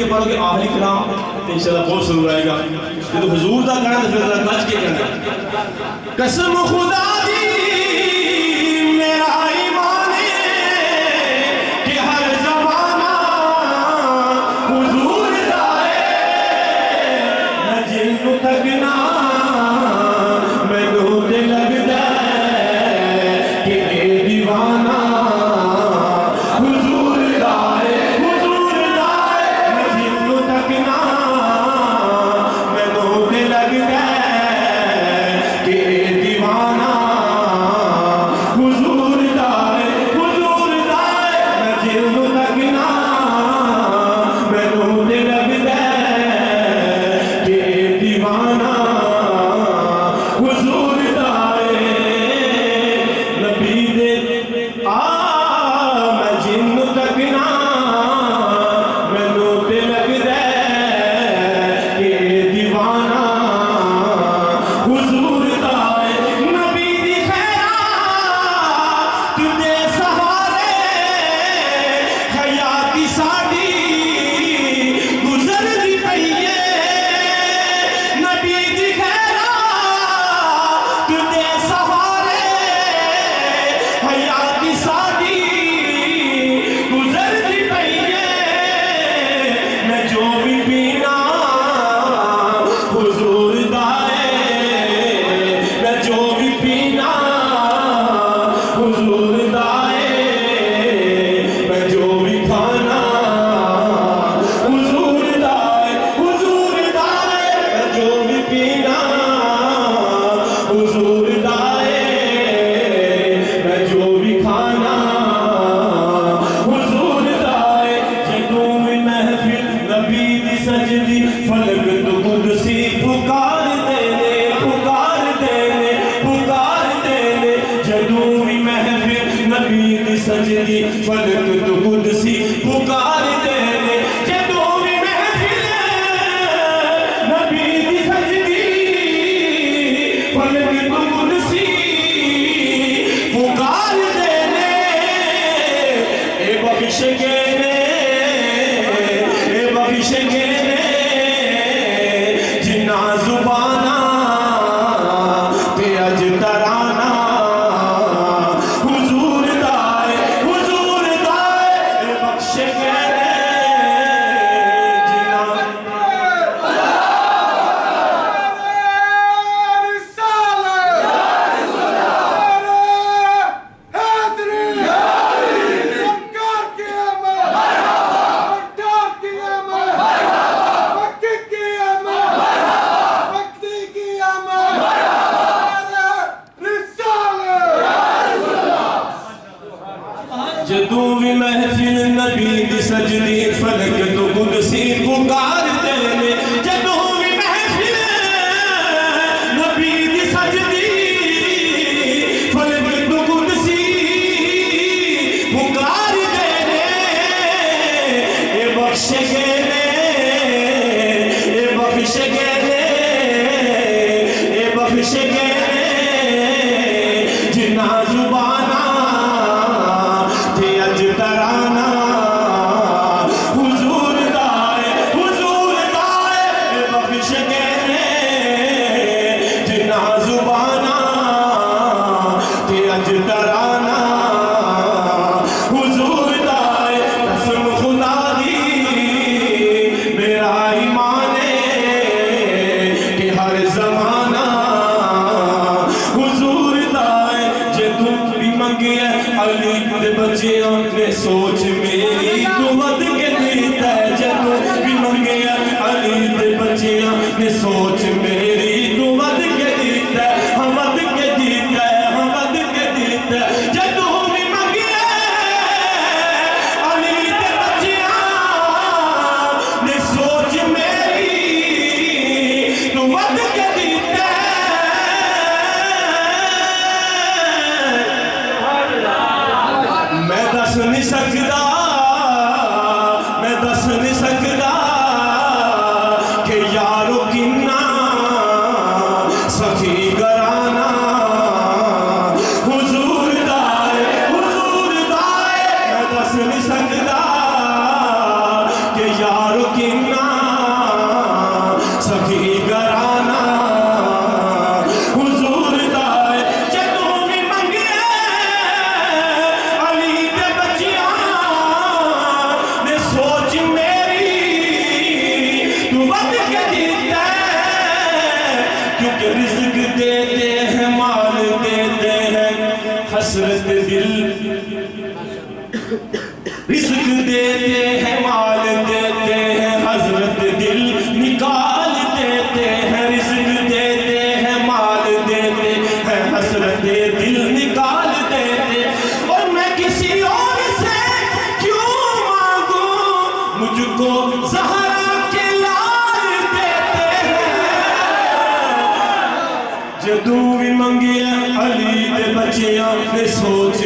के पढ़ोगे आखिरी कलाम तो इंशाल्लाह बहुत शुरू रहेगा। तो हुजूर का कहना तो फिर गज के कहना कसम खुदा दी मेरा ईमान है कि हर ज़माना हुजूर दा है। मैं जिन्नू तकना मैनू ते लगदा कि ए दीवाना सजदी फलक तो कुदसी पुकार देने जदों भी महफिल नबी दी सजदी फलक तो कुदसी पुकार देने ए बख्श गेने ए बख्श गेने जिन्ना जुबाना ते अज तराना जदों भी महफिल नबी दी सजदी फलक तो कुदसी पुकार देने जदों भी महफिल नबी दी सजदी फलक तो कुदसी पुकार देने ए बख्श गेने ए बख्श गेने ए बख्श गेने जिन्ना जुबाना तराना हुजूर दाए बख्श गेने जिन्ना जुबाना ते अज तराना हुजूर दाए कसम खुदा दी मेरा ईमान है कि हर ज़माना हुजूर दाए जे तू भी मंगे अली दे बच्चियां ने सोच मेरी तू वध के दीता है जदों भी मंगे अली दे बच्चियां ने सोच मेरी तू वध के दीता है हम वध के दीता है हम वध के दीता है जदों भी मंगे अली दे बच्चियां ने सोच मेरी तू वध के दीता है। मैं दस नहीं सकदा कि यारो किन्ना सखी कराना हुजूर दाए मैं दस नहीं सकदा कि यारो किन्ना रिस्क देते हैं, माल देते हैं, हजरत दिल निकाल देते हैं। रिस्क देते हैं, माल देते हैं, हजरत दिल निकाल देते। और मैं किसी और से क्यों मांगू, मुझको ज़हरा के लाल देते हैं। जदू भी मंगिया अली दे बच्चियां ने सोच